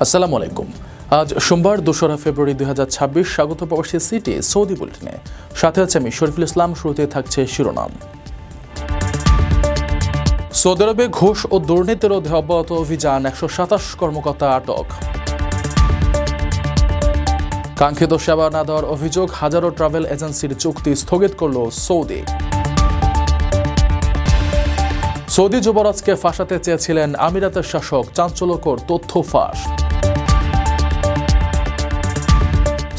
আসসালামু আলাইকুম। আজ সোমবার 2রা ফেব্রুয়ারি 2026। স্বাগত প্রবাসী সিটি সৌদি বুলেটিনে। সাথে আছে আমি শরীফুল ইসলাম। শুরুতে থাকছে শিরোনাম। সৌদি আরবে ঘুষ ও দুর্নীতির বিরুদ্ধে অব্যাহত অভিযান, 127 কর্মকর্তা আটক। কাঙ্ক্ষিত সেবা না দেওয়ার অভিযোগ, হাজারো ট্রাভেল এজেন্সির চুক্তি স্থগিত করল সৌদি। সৌদি যুবরাজকে ফাঁসাতে চেয়েছিলেন আমিরাতের শাসক, চাঞ্চল্যকর তথ্য ফাঁস।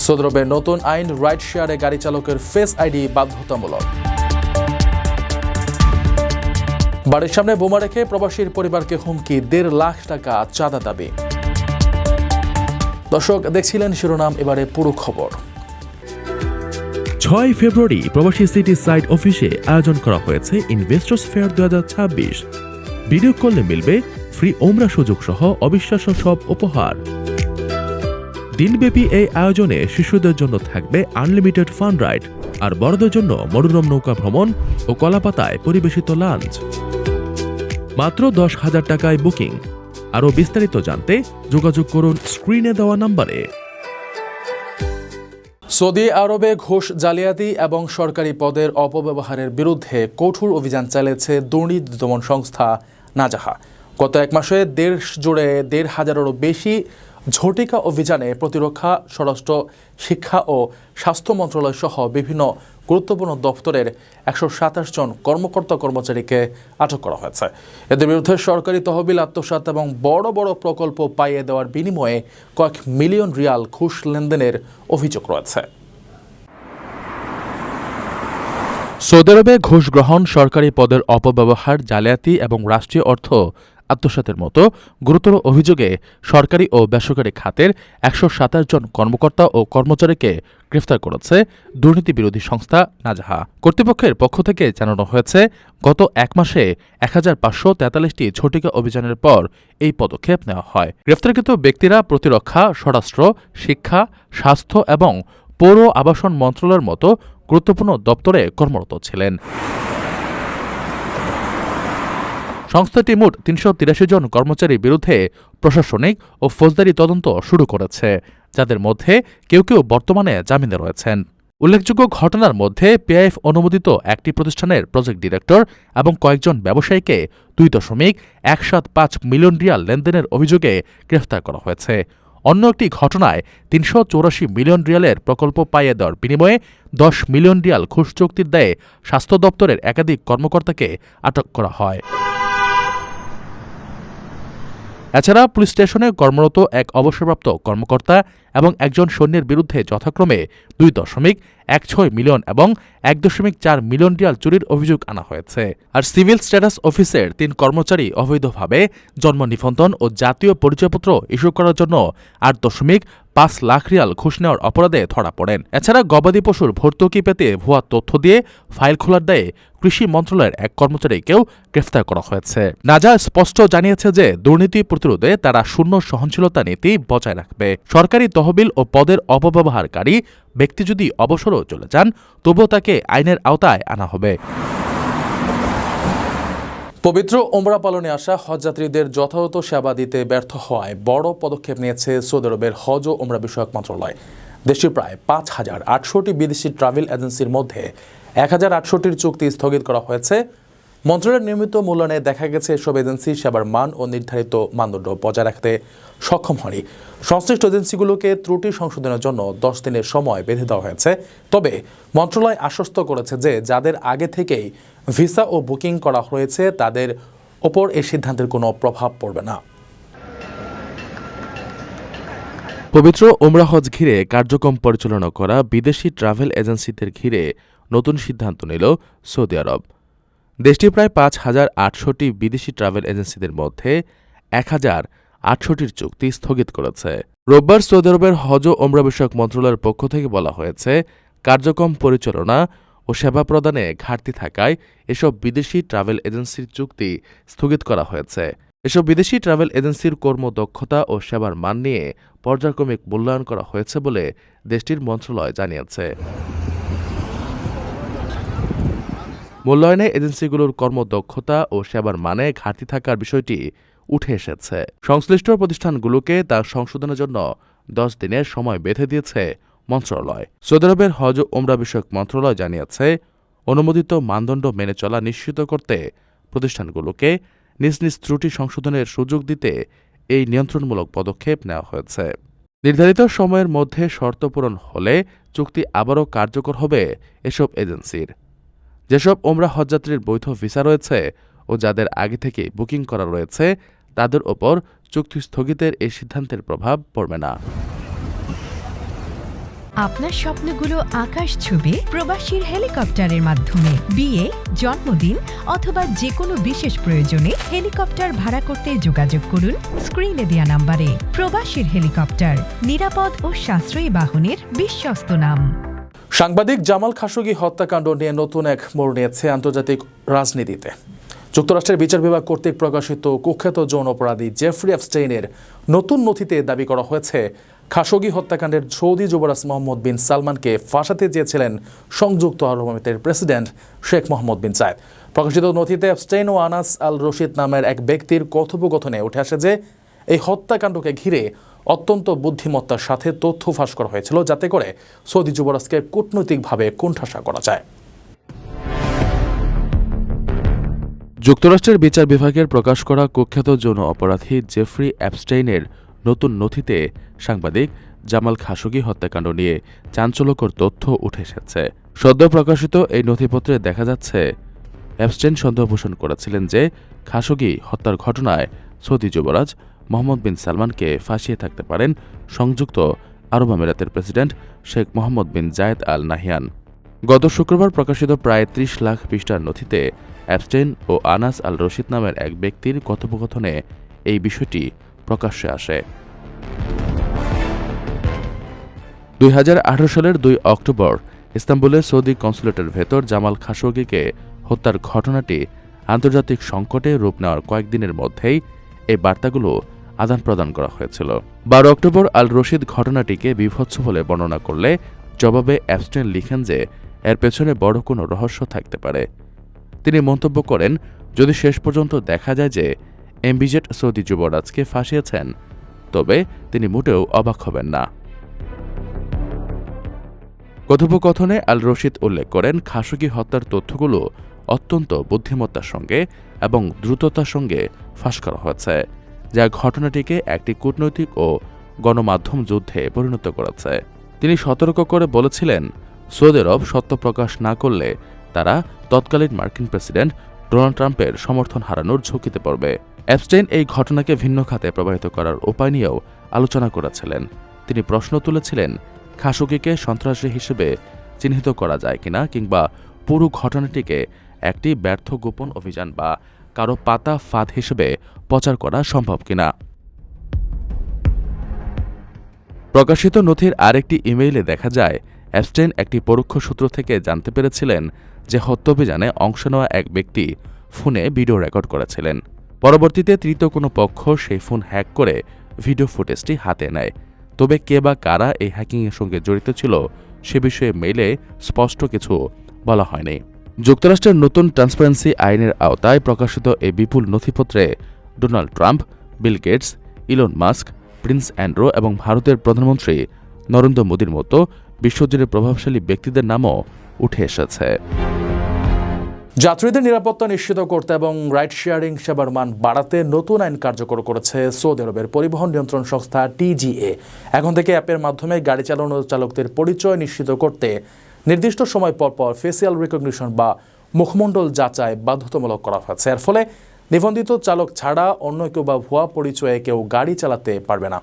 সৌদি আরবের নতুন আইন, রাইড শেয়ারে গাড়ি চালকের ফেস আইডি বাধ্যতামূলক। বাড়ির সামনে বোমা রেখে প্রবাসীর পরিবারকে হুমকি, 1.5 লাখ টাকা চাঁদা দাবি। দর্শক, দেখছিলেন শিরোনাম, এবারে পুরো খবর। 6 ফেব্রুয়ারি প্রবাসী সিটি সাইট অফিসে আয়োজন করা হয়েছে ইনভেস্টর্স ফেয়ার 2026। ভিডিও কলে মিলবে ফ্রি ওমরা সুযোগ সহ অবিশ্বাস্য সব উপহার। দিনব্যাপী এই আয়োজনে শিশুদের জন্য থাকবে আনলিমিটেড ফান রাইড, আর বড়দের জন্য মনোরম নৌকা ভ্রমণ ও কলাপাতায় পরিবেশিত লাঞ্চ। মাত্র 10,000 টাকায় বুকিং। আরও বিস্তারিত জানতে যোগাযোগ করুন স্ক্রিনে দেওয়া নম্বরে। সৌদি আরবে ঘুষ, জালিয়াতি এবং সরকারি পদের অপব্যবহারের বিরুদ্ধে কঠোর অভিযান চালিয়েছে দুর্নীতি দমন সংস্থা নাজাহা। গত এক মাসে দেশ জুড়ে 1,500-এরও বেশি ঝটিকা অভিযানে প্রতিরক্ষা, স্বরাষ্ট্র, শিক্ষা ও স্বাস্থ্য মন্ত্রণালয় সহ বিভিন্ন গুরুত্বপূর্ণ দপ্তরের 127 জন কর্মকর্তা কর্মচারীকে আটক করা হয়েছে। এদের বিরুদ্ধে সরকারি তহবিল আত্মসাৎ এবং বড় বড় প্রকল্প পাইয়ে দেওয়ার বিনিময়ে কয়েক মিলিয়ন রিয়াল ঘুষ লেনদেনের অভিযোগ রয়েছে। সৌদি আরবে ঘুষ গ্রহণ, সরকারি পদের অপব্যবহার, জালিয়াতি এবং রাষ্ট্রীয় অর্থ আত্মসাতের মতো গুরুতর অভিযোগে সরকারি ও বেসরকারি খাতের 127 জন কর্মকর্তা ও কর্মচারীকে গ্রেফতার করেছে দুর্নীতি বিরোধী সংস্থা নাজাহা। কর্তৃপক্ষের পক্ষ থেকে জানানো হয়েছে, গত এক মাসে 1543টি ঝটিকা অভিযানের পর এই পদক্ষেপ নেওয়া হয়। গ্রেফতারকৃত ব্যক্তিরা প্রতিরক্ষা, স্বরাষ্ট্র, শিক্ষা, স্বাস্থ্য এবং পৌর আবাসন মন্ত্রণালয়ের মতো গুরুত্বপূর্ণ দপ্তরে কর্মরত ছিলেন। সংস্থাটি মোট 383 জন কর্মচারীর বিরুদ্ধে প্রশাসনিক ও ফৌজদারি তদন্ত শুরু করেছে, যাদের মধ্যে কেউ কেউ বর্তমানে জামিনে রয়েছেন। উল্লেখযোগ্য ঘটনার মধ্যে পিআইএফ অনুমোদিত একটি প্রতিষ্ঠানের প্রজেক্ট ডিরেক্টর এবং কয়েকজন ব্যবসায়ীকে 2.175 মিলিয়ন রিয়াল লেনদেনের অভিযোগে গ্রেফতার করা হয়েছে। অন্য একটি ঘটনায় 384 মিলিয়ন রিয়ালের প্রকল্প পাইয়ে দেওয়ার বিনিময়ে 10 মিলিয়ন রিয়াল ঘুষ চুক্তির দায়ে স্বাস্থ্য দপ্তরের একাধিক কর্মকর্তাকে আটক করা হয়। এছাড়া পুলিশ স্টেশনে কর্মরত এক অবসরপ্রাপ্ত কর্মকর্তা এবং একজন সৈন্যের বিরুদ্ধে যথাক্রমে 2.16 মিলিয়ন এবং 1.4 মিলিয়ন রিয়াল চুরির অভিযোগ আনা হয়েছে। আর সিভিল স্ট্যাটাস অফিসের 3 কর্মচারী অবৈধভাবে জন্ম নিবন্ধন ও জাতীয় পরিচয়পত্র ইস্যু করার জন্য 8.5 লাখ রিয়াল ঘুষ নেওয়ার অপরাধে ধরা পড়েন। এছাড়া গবাদি পশুর ভর্তুকি পেতে ভুয়া তথ্য দিয়ে ফাইল খোলার দায়ে কৃষি মন্ত্রণালয়ের এক কর্মচারীকেও গ্রেফতার করা হয়েছে। নাজা স্পষ্ট জানিয়েছে যে দুর্নীতি প্রতিরোধে তারা শূন্য সহনশীলতা নীতি বজায় রাখবে। সরকারি তহবিল ও পদের অপব্যবহারকারী ব্যক্তি যদি অবসরও চলে যান, তবুও তাকে আইনের আওতায় আনা হবে। পবিত্র ওমরা পালনে আসা হজযাত্রীদের যথাযথ সেবা দিতে ব্যর্থ হওয়ায় বড় পদক্ষেপ নিয়েছে সৌদি আরবের হজ ও ওমরা বিষয়ক মন্ত্রণালয়। দেশটির প্রায় 5,800টি বিদেশি ট্রাভেল এজেন্সির মধ্যে 1,800টির চুক্তি স্থগিত করা হয়েছে। মন্ত্রণালয়ের নিয়মিত মূল্যায়নে দেখা গেছে, এসব এজেন্সি সেবার মান ও নির্ধারিত মানদণ্ড বজায় রাখতে সক্ষম হয়নি। সংশ্লিষ্ট এজেন্সিগুলোকে ত্রুটি সংশোধনের জন্য 10 দিনের সময় বেঁধে দেওয়া হয়েছে। তবে মন্ত্রণালয় আশ্বস্ত করেছে যে যাদের আগে থেকেই ভিসা ও বুকিং করা হয়েছে তাদের ওপর এই সিদ্ধান্তের কোনো প্রভাব পড়বে না। পবিত্র ওমরা হজ ঘিরে কার্যক্রম পরিচালনা করা বিদেশি ট্রাভেল এজেন্সিদের ঘিরে নতুন সিদ্ধান্ত নিল সৌদি আরব। দেশটির প্রায় 5,800টি বিদেশি ট্রাভেল এজেন্সিদের মধ্যে 1,800টির চুক্তি স্থগিত করেছে। রোববার সৌদি আরবের হজ ও ওমরা বিষয়ক মন্ত্রণালয়ের পক্ষ থেকে বলা হয়েছে, কার্যক্রম পরিচালনা ও সেবা প্রদানে ঘাটতি থাকায় এসব বিদেশি ট্রাভেল এজেন্সির চুক্তি স্থগিত করা হয়েছে। এসব বিদেশি ট্রাভেল এজেন্সির কর্মদক্ষতা ও সেবার মান নিয়ে পর্যায়ক্রমিক মূল্যায়ন করা হয়েছে বলে দেশটির মন্ত্রণালয় জানিয়েছে। মূল্যায়নে এজেন্সিগুলোর কর্মদক্ষতা ও সেবার মানে ঘাটতি থাকার বিষয়টি উঠে এসেছে। সংশ্লিষ্ট প্রতিষ্ঠানগুলোকে তা সংশোধনের জন্য 10 দিনের সময় বেঁধে দিয়েছে মন্ত্রণালয়। সৌদি আরবের হজ ও ওমরা বিষয়ক মন্ত্রণালয় জানিয়েছে, অনুমোদিত মানদণ্ড মেনে চলা নিশ্চিত করতে প্রতিষ্ঠানগুলোকে নিজ নিজ ত্রুটি সংশোধনের সুযোগ দিতে এই নিয়ন্ত্রণমূলক পদক্ষেপ নেওয়া হয়েছে। নির্ধারিত সময়ের মধ্যে শর্ত পূরণ হলে চুক্তি আবারও কার্যকর হবে এসব এজেন্সির। যেসব ওমরা হজযাত্রীর বৈধ ভিসা রয়েছে ও যাদের আগে থেকে বুকিং করা রয়েছে তাদের ওপর চুক্তি স্থগিতের এই সিদ্ধান্তের প্রভাব পড়বে না। আপনার স্বপ্নগুলো আকাশ ছুবে প্রবাসীর হেলিকপ্টারের মাধ্যমে। বিয়ে, জন্মদিন অথবা যে কোনো বিশেষ প্রয়োজনে হেলিকপ্টার ভাড়া করতে যোগাযোগ করুন স্ক্রিনে দেয়া নাম্বারে। প্রবাসীর হেলিকপ্টার, নিরাপদ ও সাশ্রয়ী বাহনের বিশ্বস্ত নাম। সাংবাদিক জামাল খাশোগি হত্যাকাণ্ড নিয়ে নতুন এক মোড় নিয়েছে আন্তর্জাতিক রাজনীতিতে। যুক্তরাষ্ট্রের বিচার বিভাগ কর্তৃক প্রকাশিত কুখ্যাত যৌন অপরাধী জেফ্রি এপস্টেইনের নতুন নথিতে দাবি করা হয়েছে, খাশোগি হত্যাকাণ্ডের সৌদি যুবরাজ মোহাম্মদ বিন সালমানকে ফাঁসাতে চেয়েছিলেন সংযুক্ত আরব আমিরাতের প্রেসিডেন্ট শেখ মোহাম্মদ বিন জায়েদ। প্রকাশিত নথিতে এপস্টেইন ও আনাস আল রশিদ নামের এক ব্যক্তির কথোপকথনে উঠে আসে যে এই হত্যাকাণ্ডকে ঘিরে অত্যন্ত বুদ্ধিমত্তার সাথে তথ্য ফাঁস করা হয়েছিল, যাতে করে সৌদি যুবরাজকে কূটনৈতিকভাবে কোণঠাসা করা যায়। যুক্তরাষ্ট্রের বিচার বিভাগের প্রকাশ করা কুখ্যাত যৌন অপরাধী জেফ্রি এপস্টেইনের নতুন নথিতে সাংবাদিক জামাল খাশোগি হত্যাকাণ্ড নিয়ে চাঞ্চল্যকর তথ্য উঠে এসেছে। সদ্য প্রকাশিত এই নথিপত্রে দেখা যাচ্ছে, এপস্টেইন সন্দেহ পোষণ করেছিলেন যে খাশোগি হত্যার ঘটনায় সৌদি যুবরাজ মোহাম্মদ বিন সালমানকে ফাঁসিয়ে থাকতে পারেন সংযুক্ত আরব আমিরাতের প্রেসিডেন্ট শেখ মোহাম্মদ বিন জায়েদ আল নাহিয়ান। গত শুক্রবার প্রকাশিত প্রায় 30 লাখ পৃষ্ঠার নথিতে এপস্টেইন ও আনাস আল রশিদ নামের এক ব্যক্তির কথোপকথনে এই বিষয়টি প্রকাশ্যে আসে। 2018 সালের 2 অক্টোবর ইস্তাম্বুলের সৌদি কনসুলেটের ভেতর জামাল খাশোগিকে হত্যার ঘটনাটি আন্তর্জাতিক সংকটে রূপ নেওয়ার কয়েকদিনের মধ্যেই এই বার্তাগুলো আদান প্রদান করা হয়েছিল। 12 অক্টোবর আল রশিদ ঘটনাটিকে বীভৎস বলে বর্ণনা করলে জবাবে এপস্টেইন লিখেন যে এর পেছনে বড় কোনো রহস্য থাকতে পারে। তিনি মন্তব্য করেন, যদি শেষ পর্যন্ত দেখা যায় যে এমবিজেড সৌদি যুবরাজকে ফাঁসিয়েছেন, তবে তিনি মোটেও অবাক হবেন না। কথোপকথনে আল রশিদ উল্লেখ করেন, খাশোগি হত্যার তথ্যগুলো অত্যন্ত বুদ্ধিমত্তার সঙ্গে এবং দ্রুততার সঙ্গে ফাঁস করা হয়েছে, যা ঘটনাটিকে একটি কূটনৈতিক ও গণমাধ্যম যুদ্ধে পরিণত করেছে। তিনি সতর্ক করে বলেছিলেন, সৌদি আরব সত্য প্রকাশ না করলে তারা তৎকালীন মার্কিন প্রেসিডেন্ট ডোনাল্ড ট্রাম্পের সমর্থন হারানোর ঝুঁকিতে পড়বে। এপস্টেইন এই ঘটনাকে ভিন্ন খাতে প্রবাহিত করার উপায় নিয়েও আলোচনা করেছিলেন। তিনি প্রশ্ন তুলেছিলেন, খাশোগিকে সন্ত্রাসী হিসেবে চিহ্নিত করা যায় কিনা, কিংবা পুরো ঘটনাটিকে একটি ব্যর্থ গোপন অভিযান বা কারো পাতা ফাঁদ হিসেবে প্রচার করা সম্ভব কিনা। প্রকাশিত নথির আরেকটি ইমেইলে দেখা যায়, এপস্টেইন একটি পরোক্ষ সূত্র থেকে জানতে পেরেছিলেন যে হত্যাভিযানে অংশ নেওয়া এক ব্যক্তি ফোনে ভিডিও রেকর্ড করেছিলেন। পরবর্তীতে তৃতীয় কোনো পক্ষ সেই ফোন হ্যাক করে ভিডিও ফুটেজটি হাতে নেয়। তবে কে বা কারা এই হ্যাকিংয়ের সঙ্গে জড়িত ছিল সে বিষয়ে মেইলে স্পষ্ট কিছু বলা হয়নি। যুক্তরাষ্ট্রের নতুন ট্রান্সপারেন্সি আইনের আওতায় প্রকাশিত এই বিপুল নথিপত্রে Donald Trump, Bill Gates, Elon Musk, Prince Andrew এবং ভারতের প্রধানমন্ত্রী নরেন্দ্র মোদীর মতো বিশ্বজুড়ে প্রভাবশালী ব্যক্তিদের নামও উঠে এসেছে। যাত্রীদের নিরাপত্তা নিশ্চিত করতে এবং রাইড শেয়ারিং সেবার মান বাড়াতে নতুন আইন কার্যকর করেছে সৌদি আরবের পরিবহন নিয়ন্ত্রণ সংস্থা টিজিএ। এখন থেকে অ্যাপের মাধ্যমে গাড়ি চালানো চালকদের পরিচয় নিশ্চিত করতে নির্দিষ্ট সময় পরপর ফেসিয়াল রিকগনিশন বা মুখমণ্ডল যাচাই বাধ্যতামূলক করা হয়েছে। এর ফলে নিবন্ধিত চালক ছাড়া অন্য কেউ বা ভুয়া পরিচয়ে কেউ গাড়ি চালাতে পারবে না।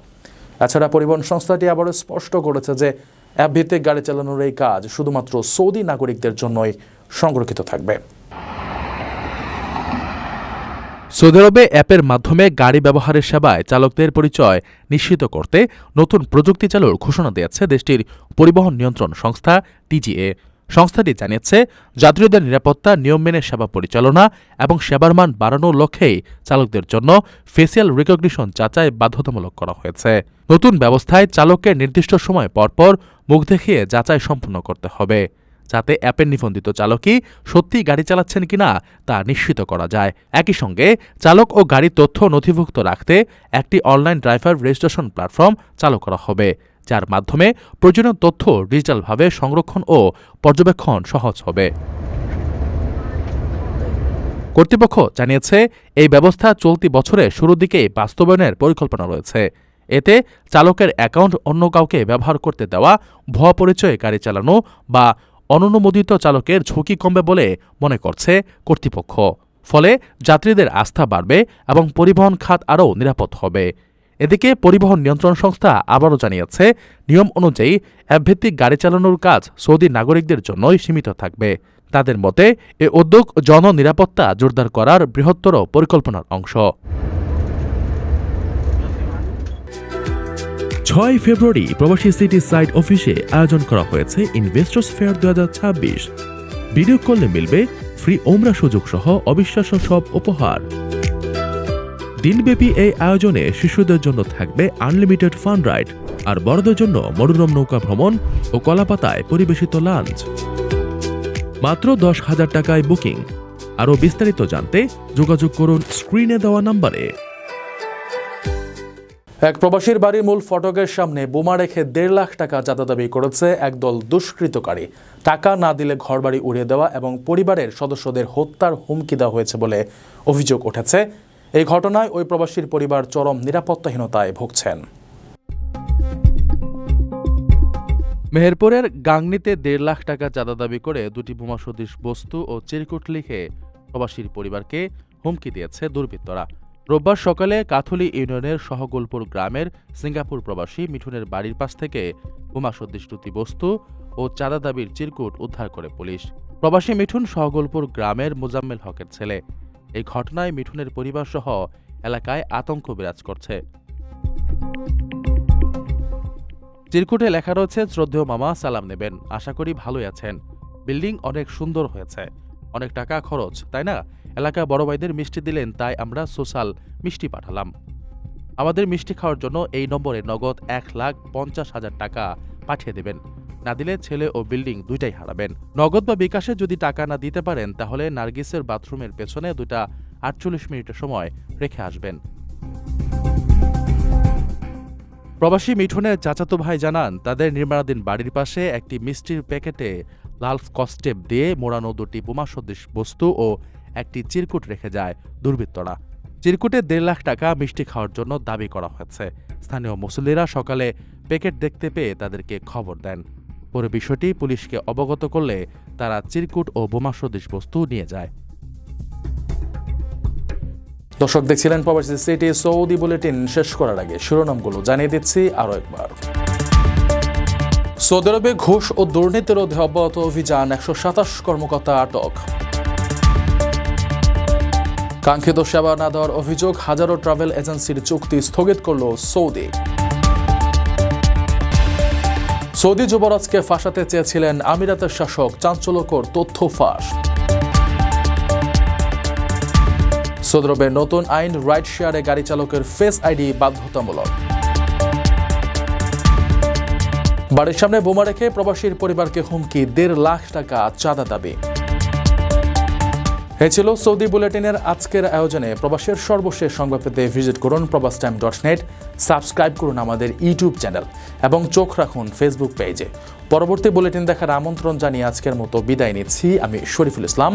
এছাড়া পরিবহন সংস্থাটি আবারও স্পষ্ট করেছে যে অ্যাপ ভিত্তিক গাড়ি চালানোর এই কাজ শুধুমাত্র সৌদি নাগরিকদের জন্যই সংরক্ষিত থাকবে। সৌদি আরবে অ্যাপের মাধ্যমে গাড়ি ব্যবহারের সেবায় চালকদের পরিচয় নিশ্চিত করতে নতুন প্রযুক্তি চালুর ঘোষণা দিয়েছে দেশটির পরিবহন নিয়ন্ত্রণ সংস্থা টিজিএ। সংস্থাটি জানিয়েছে, যাত্রীদের নিরাপত্তা, নিয়ম মেনে সেবা পরিচালনা এবং সেবার মান বাড়ানোর লক্ষ্যেই চালকদের জন্য ফেসিয়াল রিকগনিশন যাচাই বাধ্যতামূলক করা হয়েছে। নতুন ব্যবস্থায় চালককে নির্দিষ্ট সময় পরপর মুখ দেখিয়ে যাচাই সম্পন্ন করতে হবে, যাতে অ্যাপের নিবন্ধিত চালকই সত্যি গাড়ি চালাচ্ছেন কিনা তা নিশ্চিত করা যায়। একই সঙ্গে চালক ও গাড়ির তথ্য নথিভুক্ত রাখতে একটি অনলাইন ড্রাইভার রেজিস্ট্রেশন প্ল্যাটফর্ম চালু করা হবে, যার মাধ্যমে প্রয়োজনীয় তথ্য ডিজিটালভাবে সংরক্ষণ ও পর্যবেক্ষণ সহজ হবে। কর্তৃপক্ষ জানিয়েছে, এই ব্যবস্থা চলতি বছরের শুরুর দিকেই বাস্তবায়নের পরিকল্পনা রয়েছে। এতে চালকের অ্যাকাউন্ট অন্য কাউকে ব্যবহার করতে দেওয়া, ভুয়া পরিচয়ে গাড়ি চালানো বা অননুমোদিত চালকের ঝুঁকি কমবে বলে মনে করছে কর্তৃপক্ষ। ফলে যাত্রীদের আস্থা বাড়বে এবং পরিবহন খাত আরও নিরাপদ হবে। এদিকে পরিবহন নিয়ন্ত্রণ সংস্থা আবারও জানিয়েছে, নিয়ম অনুযায়ী অ্যাপভিত্তিক গাড়ি চালানোর কাজ সৌদি নাগরিকদের জন্যই সীমিত থাকবে। তাদের মতে এ উদ্যোগ জননিরাপত্তা জোরদার করার বৃহত্তর পরিকল্পনার অংশ। 6 ফেব্রুয়ারি প্রবাসী সিটি সাইট অফিসে আয়োজন করা হয়েছে ইনভেস্টর্স ফেয়ার 2026। ভিডিও কলে মিলবে ফ্রি ওমরা সুযোগ সহ অবিশ্বাস্য সব উপহার। দিনব্যাপী এই আয়োজনে শিশুদের জন্য থাকবে আনলিমিটেড ফান রাইড, আর বড়দের জন্য মনোরম নৌকা ভ্রমণ ও কলাপাতায় পরিবেশিত লাঞ্চ। মাত্র 10,000 টাকায় বুকিং। আরও বিস্তারিত জানতে যোগাযোগ করুন স্ক্রিনে দেওয়া নম্বরে। এক প্রবাসীর বাড়ির মূল ফটকের সামনে বোমা রেখে 1.5 লাখ টাকা চাঁদা দাবি করেছে একদল দুষ্কৃতকারী। টাকা না দিলে ঘরবাড়ি উড়িয়ে দেওয়া এবং পরিবারের সদস্যদের হত্যার হুমকি দেওয়া হয়েছে বলে অভিযোগ উঠেছে। এই ঘটনায় ওই প্রবাসীর পরিবার চরম নিরাপত্তাহীনতায় ভুগছেন। মেহেরপুরের গাংনীতে 1.5 লাখ টাকা চাঁদা দাবি করে দুটি বোমা সদৃশ বস্তু ও চিরকুট লিখে প্রবাসীর পরিবারকে হুমকি দিয়েছে দুর্বৃত্তরা। রোববার সকালে কাথুলি ইউনিয়নের সহগোলপুর গ্রামের সিঙ্গাপুর প্রবাসী মিঠুনের বাড়ির পাশ থেকে বোমা সদৃশ দুটি বস্তু ও চাঁদা দাবির চিরকুট উদ্ধার করে পুলিশ। প্রবাসী মিঠুন সহগোলপুর গ্রামের মোজাম্মেল হকের ছেলে। এই ঘটনায় মিঠুনের পরিবার সহ এলাকায় আতঙ্ক বিরাজ করছে। চিরকুটে লেখা রয়েছে, শ্রদ্ধেয় মামা, সালাম নেবেন, আশা করি ভালোই আছেন। বিল্ডিং অনেক সুন্দর হয়েছে, অনেক টাকা খরচ, তাই না? এলাকা বড় ভাইদের মিষ্টি দিলেন, তাই আমরা সোশ্যাল মিষ্টি পাঠালাম। আমাদের মিষ্টি খাওয়ার জন্য এই নম্বরে নগদ 1,50,000 টাকা পাঠিয়ে দেবেন। না দিলে ছেলে ও বিল্ডিং দুইটাই হারাবেন। নগদ বা বিকাশে যদি টাকা না দিতে পারেন তাহলে নার্গিসের বাথরুমের পেছনে 48 মিনিটের সময় রেখে আসবেন। প্রবাসী মিঠুনের চাচাতো ভাই জানান, তাদের নির্মাণাধীন বাড়ির পাশে একটি মিষ্টির প্যাকেটে লাল স্কচটেপ দিয়ে মোড়ানো দুটি বোমা সদৃশ বস্তু ও একটি চিরকুট রেখে যায় দুর্বৃত্তরা। চিরকুটে 1.5 লাখ টাকা মিষ্টি খাওয়ার জন্য দাবি করা হয়েছে। স্থানীয় মুসল্লিরা সকালে প্যাকেট দেখতে পেয়ে তাদেরকে খবর দেন। পরে বিষয়টি পুলিশকে অবগত করলে তারা চিরকুট ও বোমা সদৃশ বস্তু নিয়ে যায়। দর্শক, দেখছিলেন প্রবাসী সিটি সৌদি বুলেটিন। শেষ করার আগে শিরোনামগুলো জানিয়ে দিচ্ছি আরও একবার। সৌদি আরবে ঘুষ ও দুর্নীতি রোধে অব্যাহত অভিযান, 127 কর্মকর্তা আটক। কাঙ্ক্ষিত সেবা না দেওয়ার অভিযোগ, হাজারো ট্রাভেল এজেন্সির চুক্তি স্থগিত করল সৌদি। সৌদি যুবরাজকে ফাঁসাতে চেয়েছিলেন আমিরাতের শাসক, চাঞ্চল্যকর তথ্য ফাঁস। সৌদি আরবের নতুন আইন, রাইড শেয়ারে গাড়ি চালকের ফেস আইডি বাধ্যতামূলক। বাড়ির সামনে বোমা রেখে প্রবাসীর পরিবারকে হুমকি, 1.5 লাখ টাকা চাঁদা দাবি। এ ছিল সৌদি বুলেটিনের আজকের আয়োজনে। প্রবাসের সর্বশেষ সংবাদ পেতে ভিজিট করুন probastime.net, সাবস্ক্রাইব করুন আমাদের ইউটিউব চ্যানেল এবং চোখ রাখুন ফেসবুক পেজে। পরবর্তী বুলেটিন দেখার আমন্ত্রণ জানিয়ে আজকের মতো বিদায় নিচ্ছি। আমি শরীফুল ইসলাম।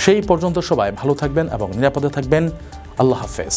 সেই পর্যন্ত সবাই ভালো থাকবেন এবং নিরাপদে থাকবেন। আল্লাহ হাফেজ।